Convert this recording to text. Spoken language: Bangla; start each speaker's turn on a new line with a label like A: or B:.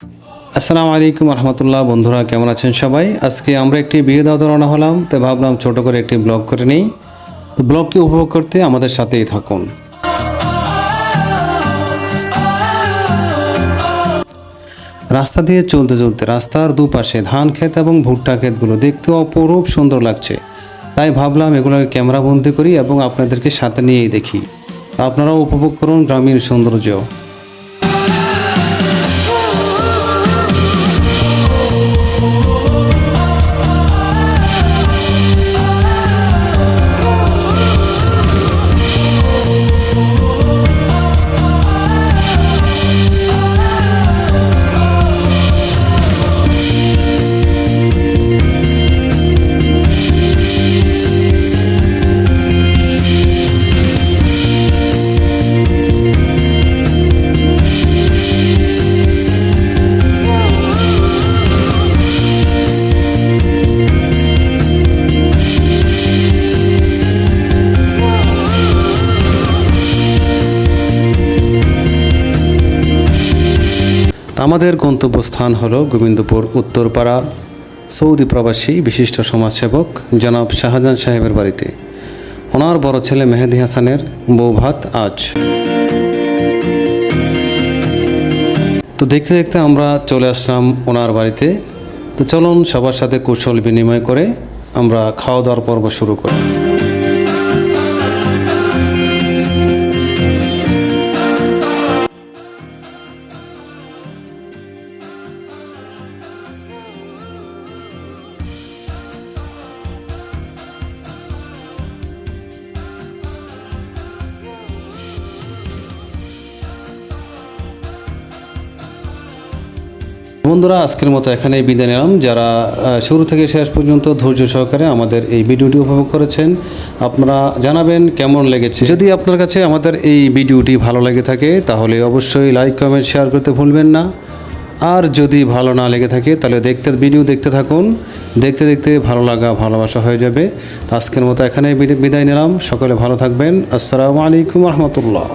A: আসসালামু আলাইকুম রহমতুল্লাহ। বন্ধুরা কেমন আছেন সবাই? আজকে আমরা একটি বিয়ে দাওয়াতে রওনা হলাম, তো ভাবলাম ছোট করে একটি ব্লগ করে নিই। তো ব্লগটি উপভোগ করতে আমাদের সাথেই থাকুন। রাস্তা দিয়ে চলতে চলতে রাস্তার দুপাশে ধান ক্ষেত এবং ভুট্টা ক্ষেতগুলো দেখতে অপরূপ সুন্দর লাগছে। তাই ভাবলাম এগুলোকে ক্যামেরা বন্দি করি এবং আপনাদেরকে সাথে নিয়েই দেখি। তা আপনারাও উপভোগ করুন গ্রামীণ সৌন্দর্য। আমাদের গন্তব্যস্থান হলো গোবিন্দপুর উত্তরপাড়া সৌদি প্রবাসী বিশিষ্ট সমাজসেবক জনাব শাহজাহান সাহেবের বাড়িতে। ওনার বড় ছেলে মেহেদি হাসানের বৌভাত আজ। তো দেখতে দেখতে আমরা চলে আসলাম ওনার বাড়িতে। তো চলুন সবার সাথে কৌশল বিনিময় করে আমরা খাওয়া দাওয়ার পর্ব শুরু করি। বন্ধুরা আজকের মতো এখানেই বিদায় নিলাম। যারা শুরু থেকে শেষ পর্যন্ত ধৈর্য সহকারে আমাদের এই ভিডিওটি উপভোগ করেছেন, আপনারা জানাবেন কেমন লেগেছে। যদি আপনার কাছে আমাদের এই ভিডিওটি ভালো লেগে থাকে তাহলে অবশ্যই লাইক কমেন্ট শেয়ার করতে ভুলবেন না। আর যদি ভালো না লেগে থাকে তাহলে ভিডিও দেখতে থাকুন। দেখতে দেখতে ভালো লাগা ভালোবাসা হয়ে যাবে। তো আজকের মতো এখানেই বিদায় নিলাম। সকলে ভালো থাকবেন। আসসালামু আলাইকুম রহমতুল্লাহ।